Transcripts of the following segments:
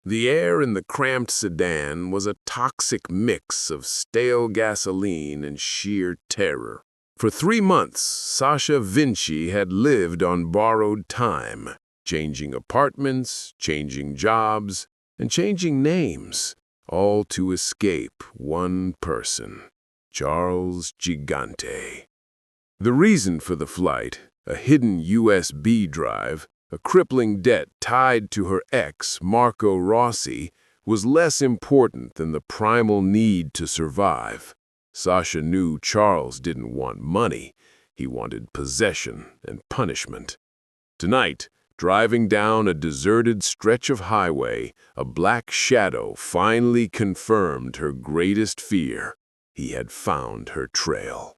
The air in the cramped sedan was a toxic mix of stale gasoline and sheer terror. For 3 months, Sasha Vinci had lived on borrowed time, changing apartments, changing jobs, and changing names, all to escape one person, Charles Gigante. The reason for the flight, a hidden USB drive, a crippling debt tied to her ex, Marco Rossi, was less important than the primal need to survive. Sasha knew Charles didn't want money. He wanted possession and punishment. Tonight, driving down a deserted stretch of highway, a black shadow finally confirmed her greatest fear. He had found her trail.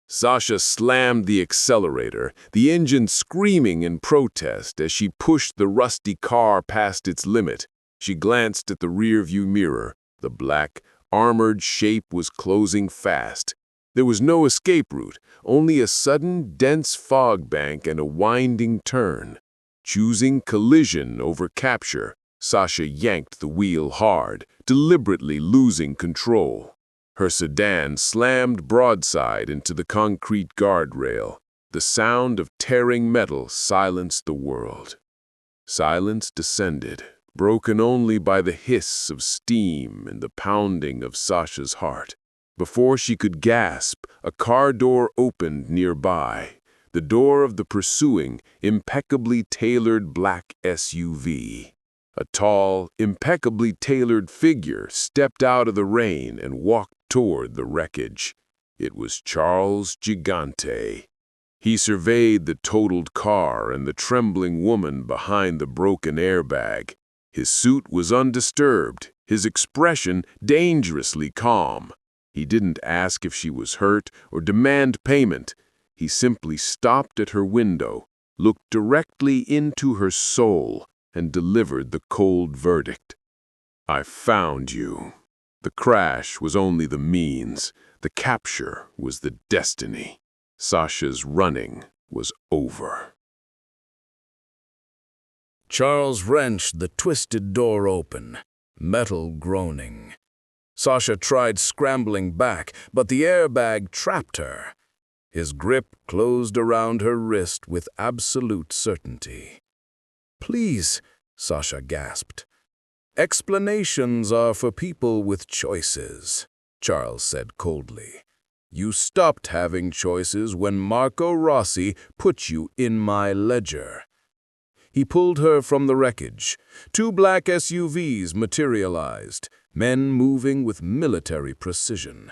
Sasha slammed the accelerator, the engine screaming in protest as she pushed the rusty car past its limit. She glanced at the rearview mirror. The black, armored shape was closing fast. There was no escape route, only a sudden, dense fog bank and a winding turn. Choosing collision over capture, Sasha yanked the wheel hard, deliberately losing control. Her sedan slammed broadside into the concrete guardrail. The sound of tearing metal silenced the world. Silence descended, broken only by the hiss of steam and the pounding of Sasha's heart. Before she could gasp, a car door opened nearby, the door of the pursuing, impeccably tailored black SUV. A tall, impeccably tailored figure stepped out of the rain and walked toward the wreckage. It was Charles Gigante. He surveyed the totaled car and the trembling woman behind the broken airbag. His suit was undisturbed, his expression dangerously calm. He didn't ask if she was hurt or demand payment. He simply stopped at her window, looked directly into her soul, and delivered the cold verdict. "I found you." The crash was only the means. The capture was the destiny. Sasha's running was over. Charles wrenched the twisted door open, metal groaning. Sasha tried scrambling back, but the airbag trapped her. His grip closed around her wrist with absolute certainty. "Please," Sasha gasped. "Explanations are for people with choices," Charles said coldly. "You stopped having choices when Marco Rossi put you in my ledger." He pulled her from the wreckage. 2 black SUVs materialized, men moving with military precision.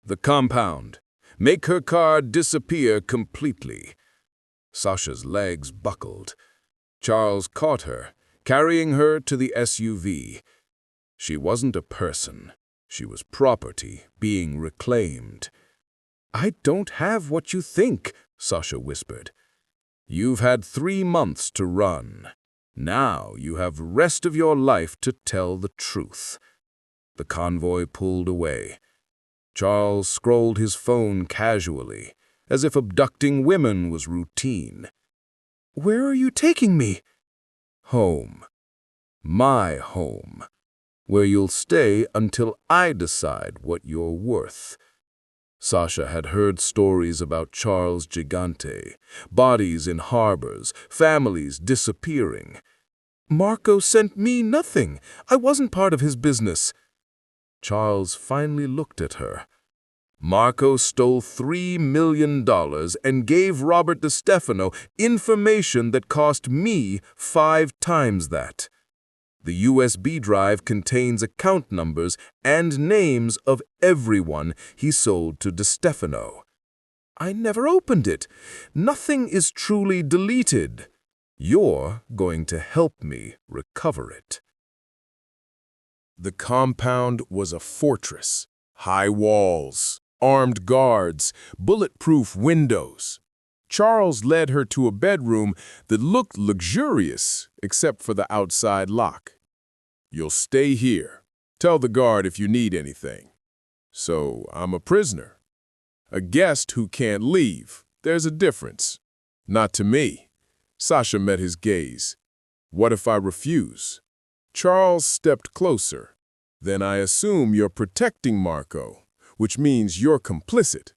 "The compound. Make her car disappear completely." Sasha's legs buckled. Charles caught her, carrying her to the SUV. She wasn't a person. She was property being reclaimed. "I don't have what you think," Sasha whispered. "You've had 3 months to run. Now you have the rest of your life to tell the truth." The convoy pulled away. Charles scrolled his phone casually, as if abducting women was routine. "Where are you taking me?" "Home. My home. Where you'll stay until I decide what you're worth." Sasha had heard stories about Charles Gigante, bodies in harbors, families disappearing. "Marco sent me nothing. I wasn't part of his business." Charles finally looked at her. "Marco stole $3 million and gave Robert DeStefano information that cost me 5 times that. The USB drive contains account numbers and names of everyone he sold to DeStefano. I never opened it. Nothing is truly deleted. You're going to help me recover it." The compound was a fortress. High walls, armed guards, bulletproof windows. Charles led her to a bedroom that looked luxurious, except for the outside lock. "You'll stay here. Tell the guard if you need anything." "So I'm a prisoner. A guest who can't leave. There's a difference." "Not to me." Sasha met his gaze. "What if I refuse?" Charles stepped closer. Then I assume you're protecting Marco, which means you're complicit.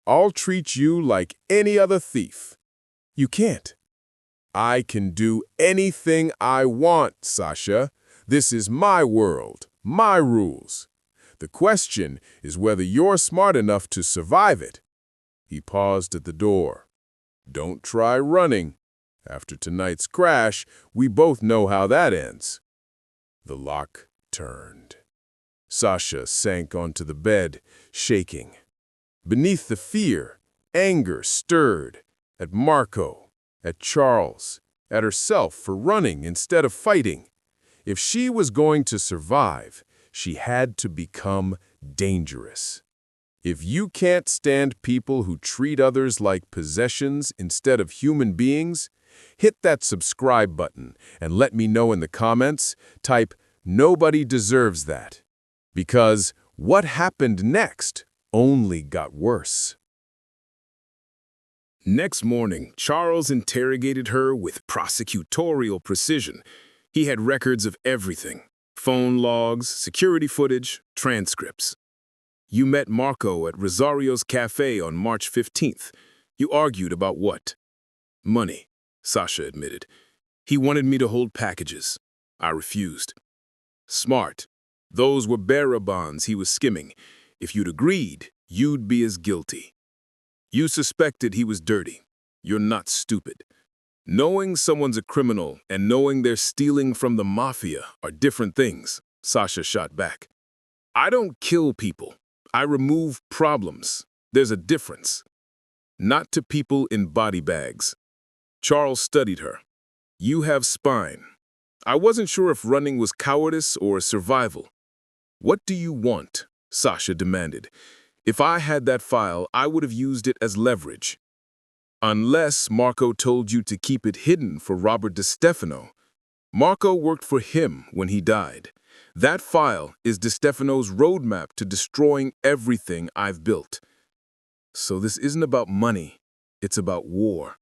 I'll treat you like any other thief. You can't. I can do anything I want, Sasha. This is my world, my rules. The question is whether you're smart enough to survive it. He paused at the door. Don't try running. After tonight's crash, we both know how that ends. The lock turned. Sasha sank onto the bed, shaking. Beneath the fear, anger stirred at Marco, at Charles, at herself for running instead of fighting. If she was going to survive, she had to become dangerous. If you can't stand people who treat others like possessions instead of human beings, hit that subscribe button and let me know in the comments. Type, "Nobody deserves that." Because what happened next only got worse. Next morning, Charles interrogated her with prosecutorial precision. He had records of everything: phone logs, security footage, transcripts. You met Marco at Rosario's cafe on March 15th. You argued about what? Money, Sasha admitted. He wanted me to hold packages. I refused. Smart. Those were bearer bonds he was skimming. If you'd agreed, you'd be as guilty. You suspected he was dirty. You're not stupid. Knowing someone's a criminal and knowing they're stealing from the Mafia are different things, Sasha shot back. I don't kill people. I remove problems. There's a difference. Not to people in body bags. Charles studied her. You have spine. I wasn't sure if running was cowardice or survival. What do you want? Sasha demanded. If I had that file, I would have used it as leverage. Unless Marco told you to keep it hidden for Robert DiStefano. Marco worked for him when he died. That file is DiStefano's roadmap to destroying everything I've built. So this isn't about money, it's about war.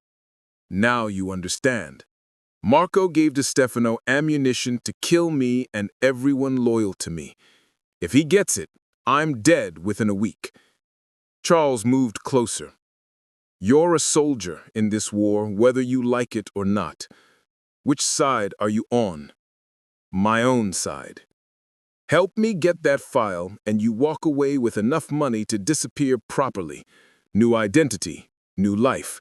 Now you understand. Marco gave DiStefano ammunition to kill me and everyone loyal to me. If he gets it, I'm dead within a week. Charles moved closer. You're a soldier in this war, whether you like it or not. Which side are you on? My own side. Help me get that file, and you walk away with enough money to disappear properly. New identity, new life.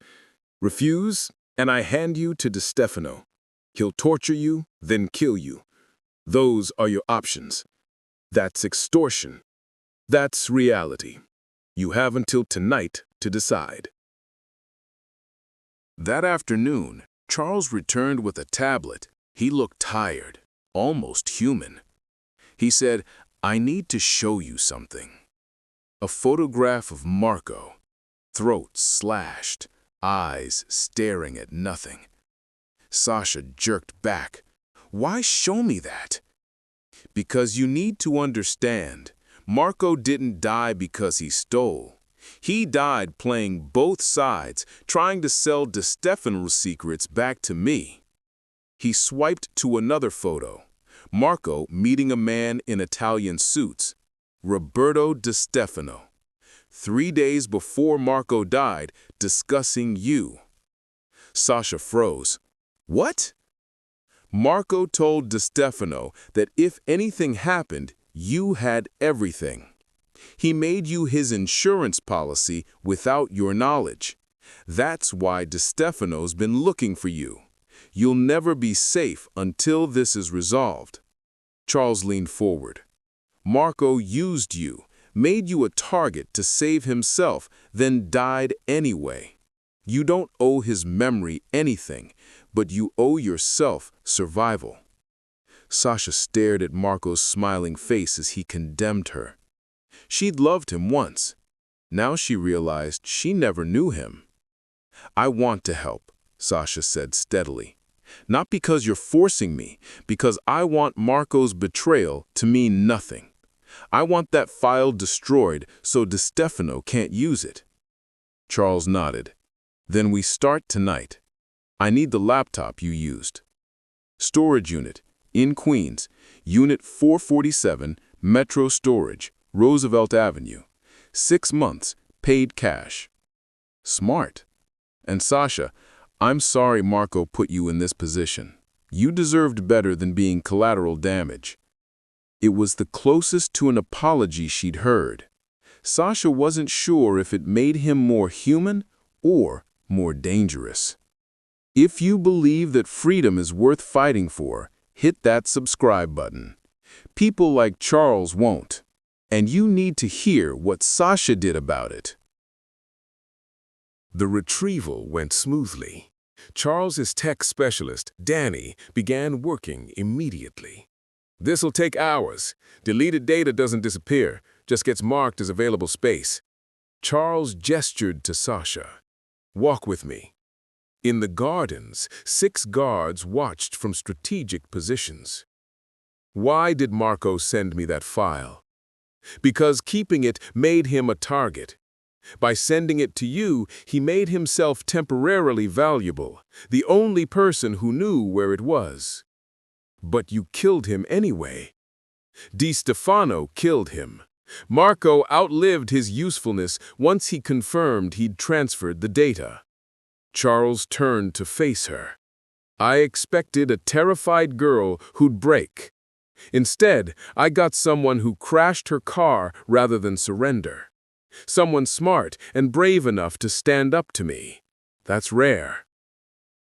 Refuse, and I hand you to DiStefano. He'll torture you, then kill you. Those are your options. That's extortion. That's reality. You have until tonight to decide. That afternoon, Charles returned with a tablet. He looked tired, almost human. He said, I need to show you something. A photograph of Marco, throat slashed, eyes staring at nothing. Sasha jerked back. Why show me that? Because you need to understand, Marco didn't die because he stole. He died playing both sides, trying to sell DiStefano's secrets back to me. He swiped to another photo. Marco meeting a man in Italian suits, Roberto DiStefano. 3 days before Marco died, discussing you. Sasha froze. What? Marco told DiStefano that if anything happened, you had everything. He made you his insurance policy without your knowledge. That's why DiStefano's been looking for you. You'll never be safe until this is resolved. Charles leaned forward. Marco used you, made you a target to save himself, then died anyway. You don't owe his memory anything, but you owe yourself survival. Sasha stared at Marco's smiling face as he condemned her. She'd loved him once. Now she realized she never knew him. I want to help, Sasha said steadily. Not because you're forcing me, because I want Marco's betrayal to mean nothing. I want that file destroyed so DiStefano can't use it. Charles nodded. Then we start tonight. I need the laptop you used. Storage unit, in Queens, Unit 447, Metro Storage, Roosevelt Avenue. 6 months, paid cash. Smart. And Sasha, I'm sorry Marco put you in this position. You deserved better than being collateral damage. It was the closest to an apology she'd heard. Sasha wasn't sure if it made him more human or more dangerous. If you believe that freedom is worth fighting for, hit that subscribe button. People like Charles won't, and you need to hear what Sasha did about it. The retrieval went smoothly. Charles's tech specialist, Danny, began working immediately. This'll take hours. Deleted data doesn't disappear, just gets marked as available space. Charles gestured to Sasha. Walk with me. In the gardens, 6 guards watched from strategic positions. Why did Marco send me that file? Because keeping it made him a target. By sending it to you, he made himself temporarily valuable, the only person who knew where it was. But you killed him anyway. Di Stefano killed him. Marco outlived his usefulness once he confirmed he'd transferred the data. Charles turned to face her. I expected a terrified girl who'd break. Instead, I got someone who crashed her car rather than surrender. Someone smart and brave enough to stand up to me. That's rare.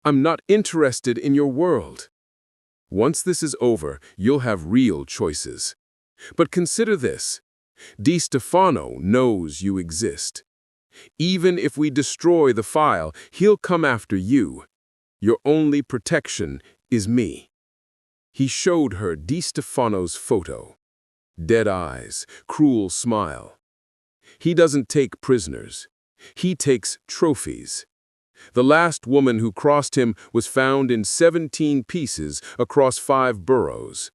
I'm not interested in your world. Once this is over, you'll have real choices. But consider this. Di Stefano knows you exist. Even if we destroy the file, he'll come after you. Your only protection is me. He showed her Di Stefano's photo. Dead eyes, cruel smile. He doesn't take prisoners. He takes trophies. The last woman who crossed him was found in 17 pieces across 5 boroughs.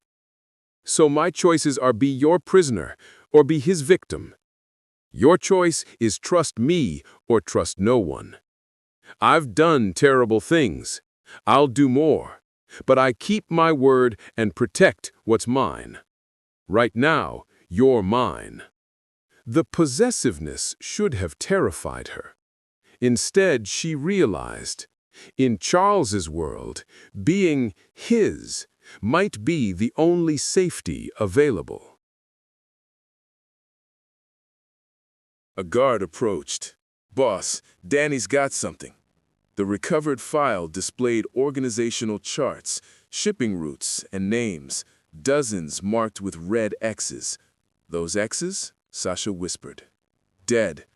So my choices are be your prisoner or be his victim. Your choice is trust me or trust no one. I've done terrible things. I'll do more. But I keep my word and protect what's mine. Right now, you're mine. The possessiveness should have terrified her. Instead, she realized, in Charles's world, being his might be the only safety available. A guard approached. Boss, Danny's got something. The recovered file displayed organizational charts, shipping routes, and names, dozens marked with red X's. Those X's? Sasha whispered. Dead.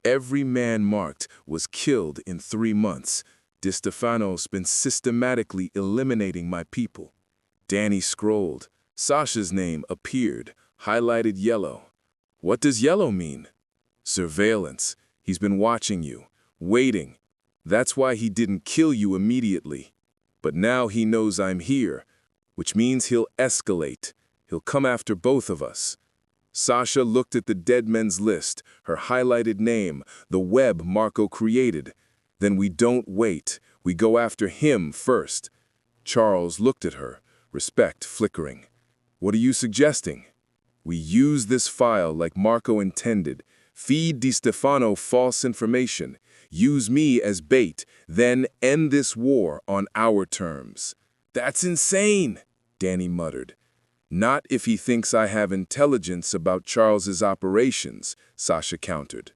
Every man marked was killed in 3 months. Di Stefano's been systematically eliminating my people. Danny scrolled. Sasha's name appeared, highlighted yellow. What does yellow mean? Surveillance. He's been watching you, waiting. That's why he didn't kill you immediately. But now he knows I'm here, which means he'll escalate. He'll come after both of us. Sasha looked at the dead men's list, her highlighted name, the web Marco created. Then we don't wait. We go after him first. Charles looked at her, respect flickering. What are you suggesting? We use this file like Marco intended. Feed Di Stefano false information. Use me as bait. Then end this war on our terms. That's insane, Danny muttered. Not if he thinks I have intelligence about Charles's operations, Sasha countered.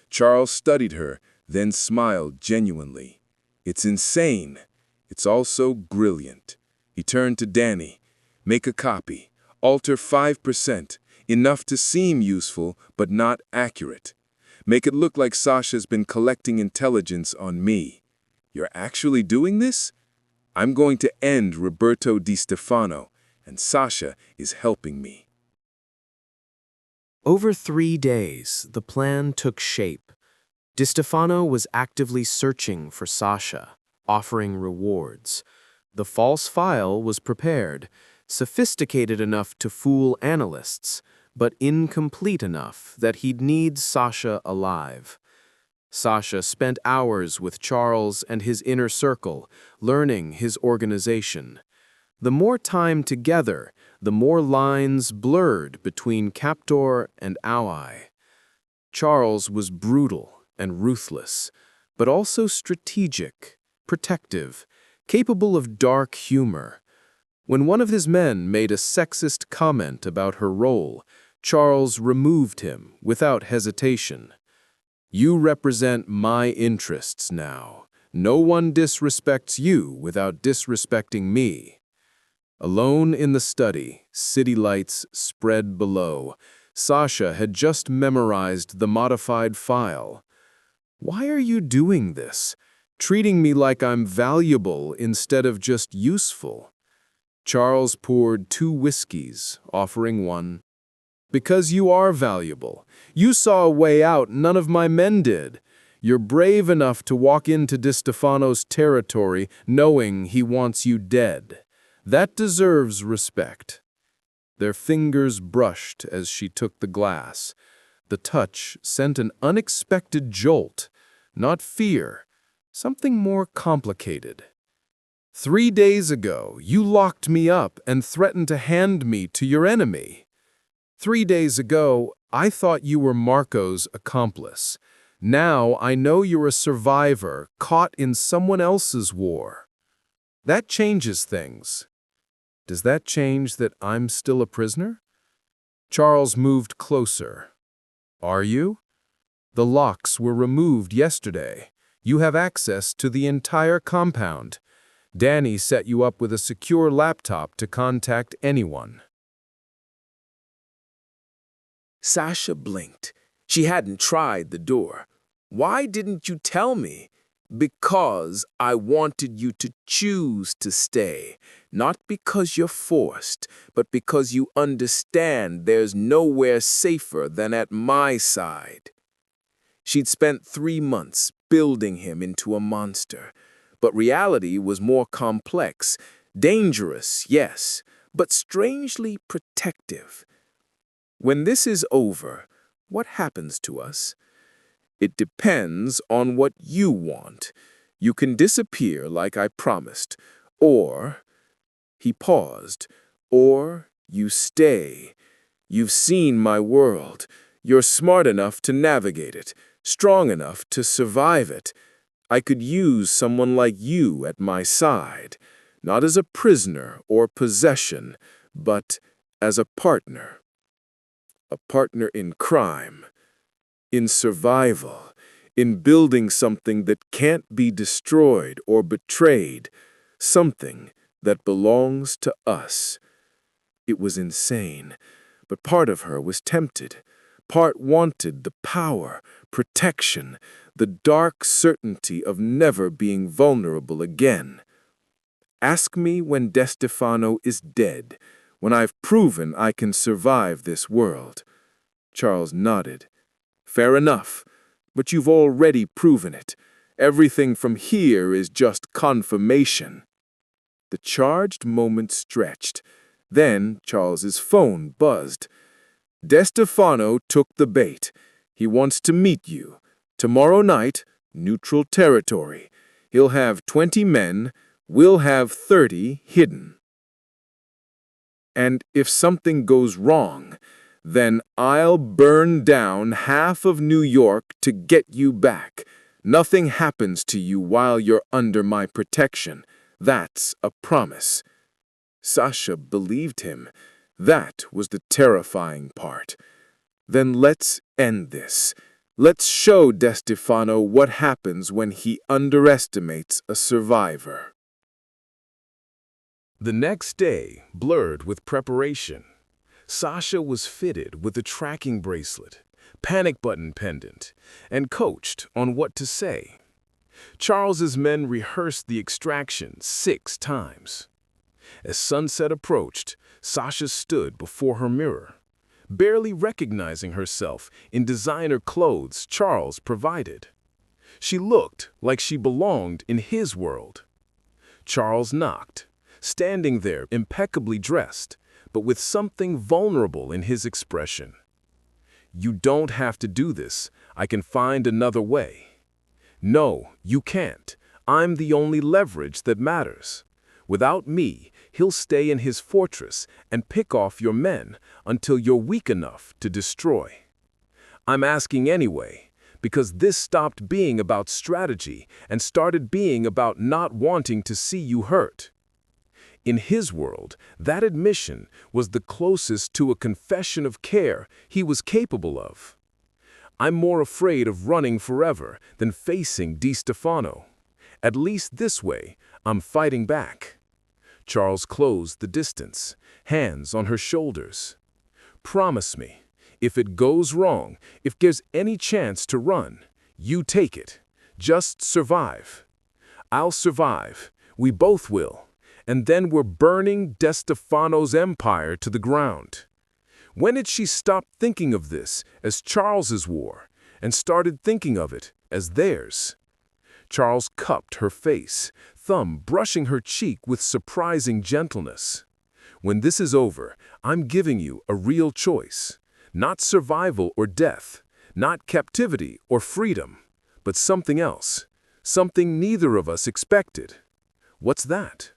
Charles studied her, then smiled genuinely. It's insane. It's also brilliant. He turned to Danny. Make a copy. Alter 5%. Enough to seem useful, but not accurate. Make it look like Sasha's been collecting intelligence on me. You're actually doing this? I'm going to end Roberto Di Stefano, and Sasha is helping me. Over 3 days, the plan took shape. Di Stefano was actively searching for Sasha, offering rewards. The false file was prepared, sophisticated enough to fool analysts, but incomplete enough that he'd need Sasha alive. Sasha spent hours with Charles and his inner circle, learning his organization. The more time together, the more lines blurred between captor and ally. Charles was brutal and ruthless, but also strategic, protective, capable of dark humor. When one of his men made a sexist comment about her role, Charles removed him without hesitation. "You represent my interests now. No one disrespects you without disrespecting me." Alone in the study, city lights spread below. Sasha had just memorized the modified file. "Why are you doing this? Treating me like I'm valuable instead of just useful?" Charles poured 2 whiskeys, offering one. "Because you are valuable. You saw a way out none of my men did. You're brave enough to walk into DiStefano's territory knowing he wants you dead. That deserves respect." Their fingers brushed as she took the glass. The touch sent an unexpected jolt, not fear, something more complicated. "3 days ago, you locked me up and threatened to hand me to your enemy. 3 days ago, I thought you were Marco's accomplice. Now I know you're a survivor caught in someone else's war. That changes things. Does that change that I'm still a prisoner?" Charles moved closer. "Are you? The locks were removed yesterday. You have access to the entire compound. Danny set you up with a secure laptop to contact anyone." Sasha blinked. She hadn't tried the door. "Why didn't you tell me?" "Because I wanted you to choose to stay. Not because you're forced, but because you understand there's nowhere safer than at my side." She'd spent 3 months building him into a monster. But reality was more complex. Dangerous, yes, but strangely protective. When this is over, what happens to us? It depends on what you want. You can disappear like I promised, or, he paused, or you stay. You've seen my world. You're smart enough to navigate it, strong enough to survive it. I could use someone like you at my side, not as a prisoner or possession, but as a partner. A partner in crime, in survival, in building something that can't be destroyed or betrayed, something that belongs to us. It was insane, but part of her was tempted. Part wanted the power, protection, the dark certainty of never being vulnerable again. "Ask me when DiStefano is dead, when I've proven I can survive this world." Charles nodded. "Fair enough, but you've already proven it. Everything from here is just confirmation." The charged moment stretched. Then Charles's phone buzzed. "DiStefano took the bait. He wants to meet you. Tomorrow night, neutral territory. He'll have 20 men. We'll have 30 hidden. And if something goes wrong, then I'll burn down half of New York to get you back. Nothing happens to you while you're under my protection. That's a promise." Sasha believed him. That was the terrifying part. "Then let's end this. Let's show DiStefano what happens when he underestimates a survivor." The next day, blurred with preparation. Sasha was fitted with a tracking bracelet, panic button pendant, and coached on what to say. Charles's men rehearsed the extraction 6 times. As sunset approached, Sasha stood before her mirror, barely recognizing herself in designer clothes Charles provided. She looked like she belonged in his world. Charles knocked, standing there impeccably dressed, but with something vulnerable in his expression. "You don't have to do this. I can find another way." "No, you can't. I'm the only leverage that matters. Without me, he'll stay in his fortress and pick off your men until you're weak enough to destroy. I'm asking anyway, because this stopped being about strategy and started being about not wanting to see you hurt. In his world, that admission was the closest to a confession of care he was capable of. I'm more afraid of running forever than facing DiStefano. At least this way, I'm fighting back. Charles closed the distance, hands on her shoulders. Promise me, if it goes wrong, if there's any chance to run, you take it. Just survive. I'll survive. We both will. And then we're burning DiStefano's empire to the ground. When did she stop thinking of this as Charles's war and started thinking of it as theirs? Charles cupped her face, thumb brushing her cheek with surprising gentleness. When this is over, I'm giving you a real choice. Not survival or death, not captivity or freedom, but something else, something neither of us expected. What's that?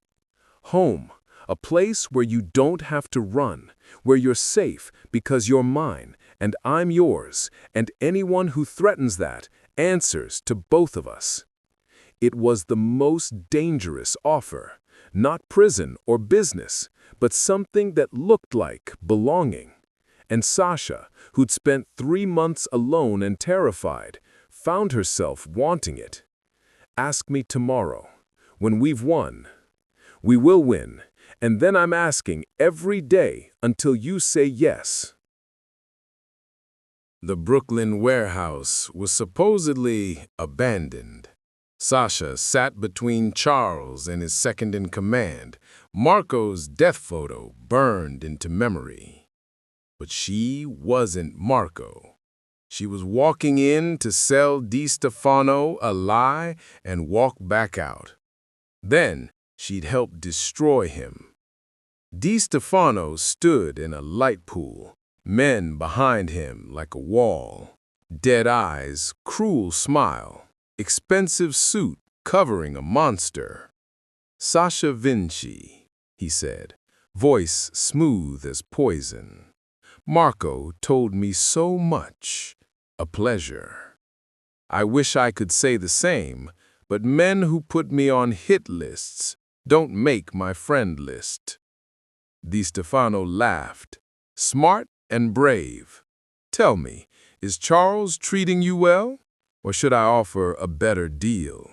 Home, a place where you don't have to run, where you're safe because you're mine and I'm yours, and anyone who threatens that answers to both of us. It was the most dangerous offer, not prison or business, but something that looked like belonging. And Sasha, who'd spent 3 months alone and terrified, found herself wanting it. Ask me tomorrow, when we've won. We will win, and then I'm asking every day until you say yes. The Brooklyn warehouse was supposedly abandoned. Sasha sat between Charles and his second-in-command, Marco's death photo burned into memory. But she wasn't Marco. She was walking in to sell DiStefano a lie and walk back out. Then she'd helped destroy him. DiStefano stood in a light pool, men behind him like a wall. Dead eyes, cruel smile. Expensive suit covering a monster. Sasha Vinci, he said, voice smooth as poison. Marco told me so much. A pleasure. I wish I could say the same, but men who put me on hit lists don't make my friend list. DiStefano laughed, smart and brave. Tell me, is Charles treating you well? Or should I offer a better deal?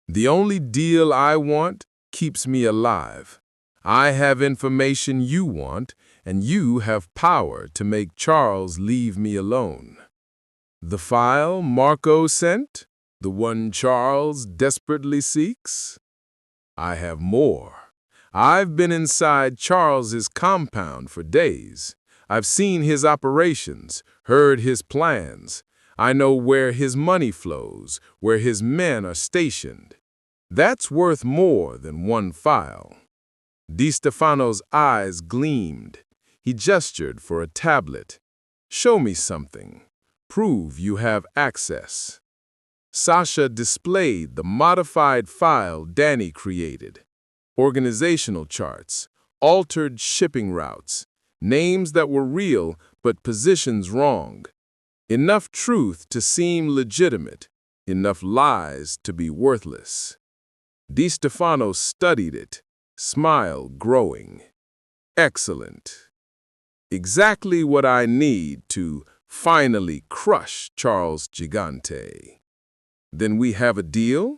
The only deal I want keeps me alive. I have information you want, and you have power to make Charles leave me alone. The file Marco sent? The one Charles desperately seeks? I have more. I've been inside Charles's compound for days. I've seen his operations, heard his plans. I know where his money flows, where his men are stationed. That's worth more than one file. DiStefano's eyes gleamed. He gestured for a tablet. Show me something. Prove you have access. Sasha displayed the modified file Danny created. Organizational charts, altered shipping routes, names that were real but positions wrong. Enough truth to seem legitimate, enough lies to be worthless. DiStefano studied it, smile growing. Excellent. Exactly what I need to finally crush Charles Gigante. Then we have a deal?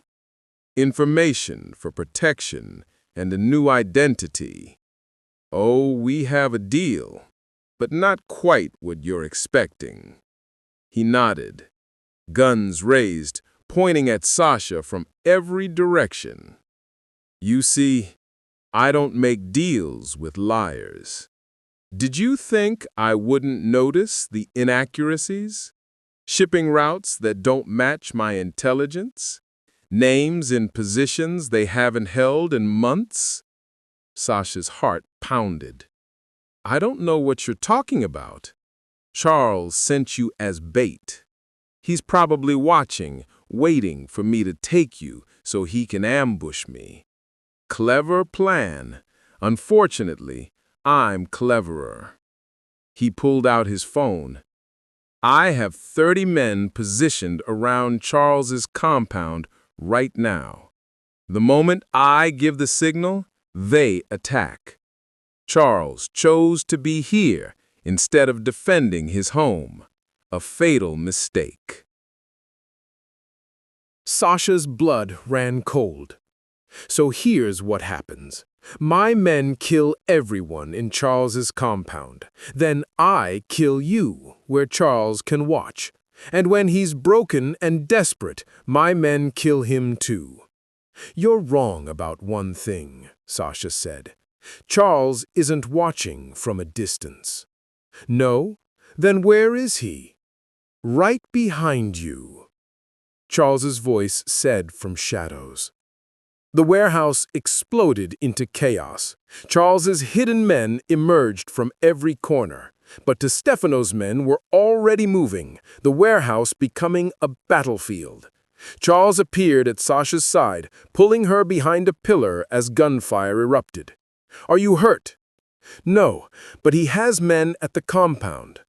Information for protection and a new identity. Oh, we have a deal, but not quite what you're expecting. He nodded, guns raised, pointing at Sasha from every direction. You see, I don't make deals with liars. Did you think I wouldn't notice the inaccuracies? Shipping routes that don't match my intelligence? Names in positions they haven't held in months? Sasha's heart pounded. I don't know what you're talking about. Charles sent you as bait. He's probably watching, waiting for me to take you so he can ambush me. Clever plan. Unfortunately, I'm cleverer. He pulled out his phone. I have 30 men positioned around Charles's compound right now. The moment I give the signal, they attack. Charles chose to be here instead of defending his home. A fatal mistake. Sasha's blood ran cold. So here's what happens. My men kill everyone in Charles's compound. Then I kill you where Charles can watch. And when he's broken and desperate, my men kill him too. You're wrong about one thing, Sasha said. Charles isn't watching from a distance. No? Then where is he? Right behind you. Charles's voice said from shadows. The warehouse exploded into chaos. Charles's hidden men emerged from every corner. But DeStefano's men were already moving, the warehouse becoming a battlefield. Charles appeared at Sasha's side, pulling her behind a pillar as gunfire erupted. Are you hurt? No, but he has men at the compound.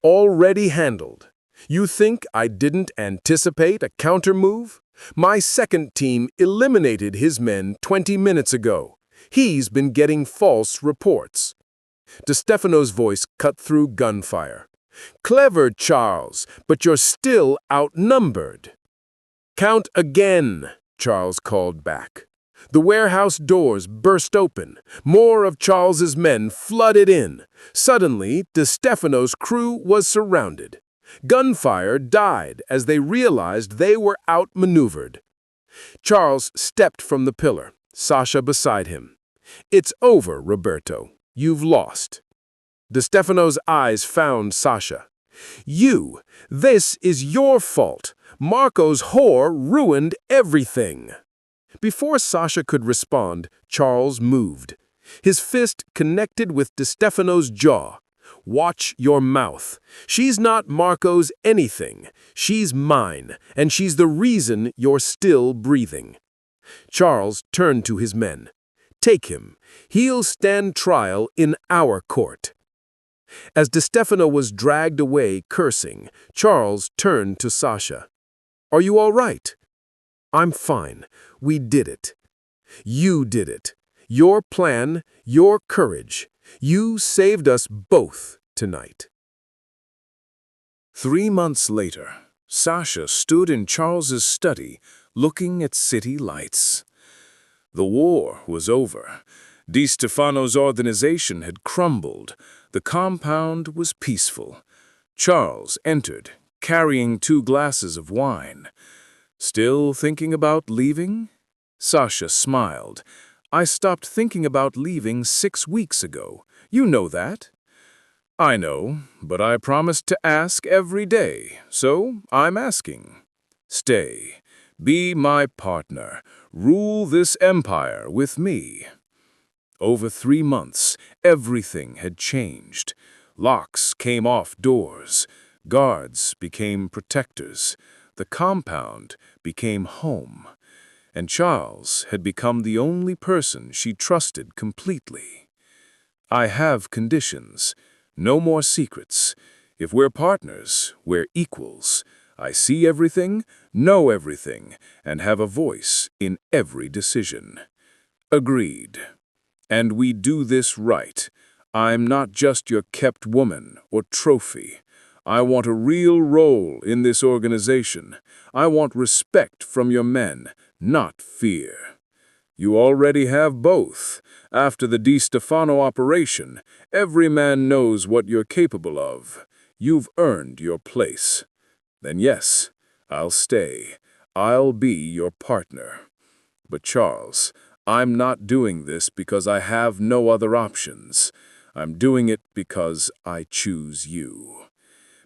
Already handled. You think I didn't anticipate a counter-move? My second team eliminated his men 20 minutes ago. He's been getting false reports. DeStefano's voice cut through gunfire. Clever, Charles, but you're still outnumbered. Count again, Charles called back. The warehouse doors burst open. More of Charles's men flooded in. Suddenly, DeStefano's crew was surrounded. Gunfire died as they realized they were outmaneuvered. Charles stepped from the pillar, Sasha beside him. It's over, Roberto. You've lost. DeStefano's eyes found Sasha. This is your fault. Marco's whore ruined everything. Before Sasha could respond, Charles moved. His fist connected with DeStefano's jaw. Watch your mouth. She's not Marco's anything. She's mine, and she's the reason you're still breathing. Charles turned to his men. Take him. He'll stand trial in our court. As DeStefano was dragged away cursing, Charles turned to Sasha. Are you all right? I'm fine. We did it. You did it. Your plan, your courage. You saved us both tonight. 3 months later, Sasha stood in Charles's study, looking at city lights. The war was over. DeStefano's organization had crumbled. The compound was peaceful. Charles entered, carrying 2 glasses of wine. Still thinking about leaving? Sasha smiled. I stopped thinking about leaving 6 weeks ago. You know that. I know, but I promised to ask every day, so I'm asking. Stay. Be my partner. Rule this empire with me. Over 3 months, everything had changed. Locks came off doors. Guards became protectors. The compound became home. And Charles had become the only person she trusted completely. I have conditions. No more secrets. If we're partners, we're equals. I see everything, know everything, and have a voice in every decision. Agreed. And we do this right. I'm not just your kept woman or trophy. I want a real role in this organization. I want respect from your men, not fear. You already have both. After the DeStefano operation, every man knows what you're capable of. You've earned your place. Then yes, I'll stay. I'll be your partner. But Charles, I'm not doing this because I have no other options. I'm doing it because I choose you.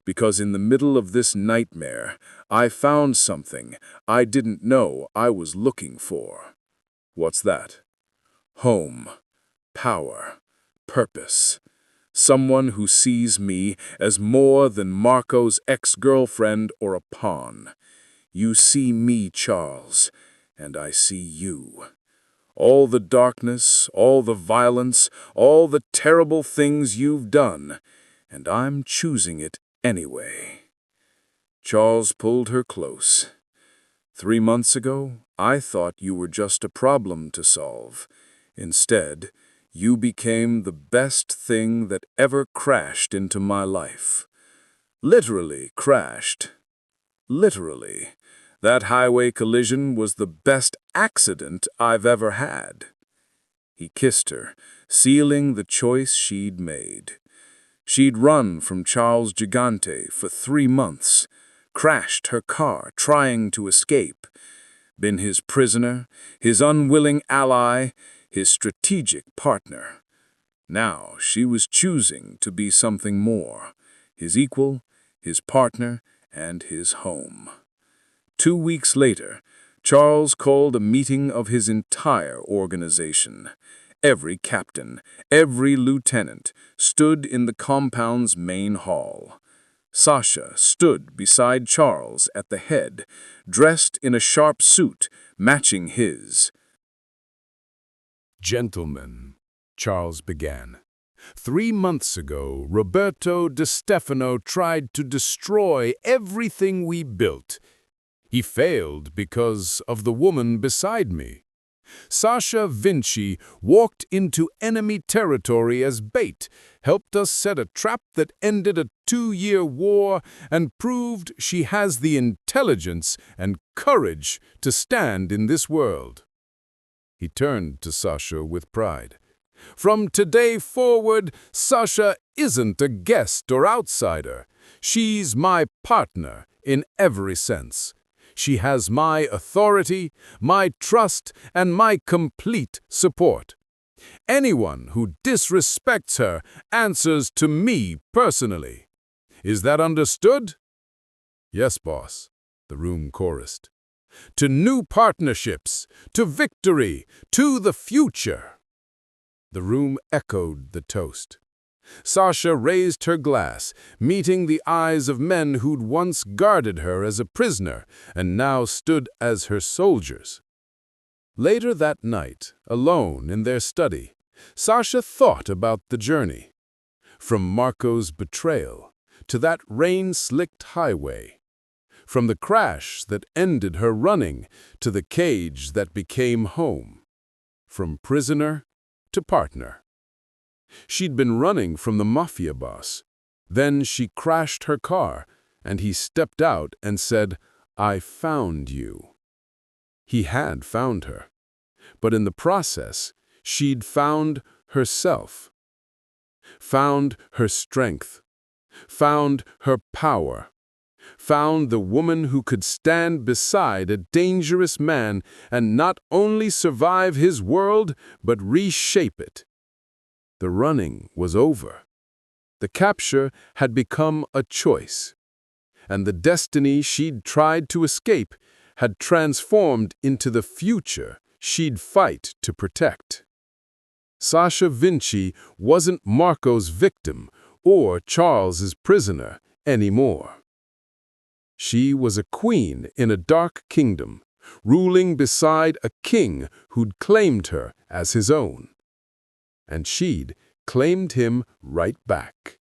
Because in the middle of this nightmare, I found something I didn't know I was looking for. What's that? Home, power, purpose. Someone who sees me as more than Marco's ex-girlfriend or a pawn. You see me, Charles, and I see you. all the darkness, all the violence, all the terrible things you've done, and I'm choosing it anyway." Charles pulled her close. "3 months ago, I thought you were just a problem to solve. Instead, you became the best thing that ever crashed into my life. Literally crashed. Literally. That highway collision was the best accident I've ever had." He kissed her, sealing the choice she'd made. She'd run from Charles Gigante for 3 months, crashed her car trying to escape, been his prisoner, his unwilling ally, his strategic partner. Now she was choosing to be something more, his equal, his partner, and his home. 2 weeks later, Charles called a meeting of his entire organization. Every captain, every lieutenant stood in the compound's main hall. Sasha stood beside Charles at the head, dressed in a sharp suit matching his. "Gentlemen," Charles began, "3 months ago, Roberto Di Stefano tried to destroy everything we built. He failed because of the woman beside me. Sasha Vinci walked into enemy territory as bait, helped us set a trap that ended a 2-year war, and proved she has the intelligence and courage to stand in this world." He turned to Sasha with pride. "From today forward, Sasha isn't a guest or outsider. She's my partner in every sense. She has my authority, my trust, and my complete support. Anyone who disrespects her answers to me personally. Is that understood?" "Yes, boss," the room chorused. "To new partnerships, to victory, to the future." The room echoed the toast. Sasha raised her glass, meeting the eyes of men who'd once guarded her as a prisoner and now stood as her soldiers. Later that night, alone in their study, Sasha thought about the journey. From Marco's betrayal to that rain-slicked highway. From the crash that ended her running to the cage that became home. From prisoner to partner. She'd been running from the Mafia boss. Then she crashed her car, and he stepped out and said, "I found you." He had found her. But in the process, she'd found herself. Found her strength. Found her power. Found the woman who could stand beside a dangerous man and not only survive his world, but reshape it. The running was over. The capture had become a choice. And the destiny she'd tried to escape had transformed into the future she'd fight to protect. Sasha Vinci wasn't Marco's victim or Charles's prisoner anymore. She was a queen in a dark kingdom, ruling beside a king who'd claimed her as his own. And she'd claimed him right back.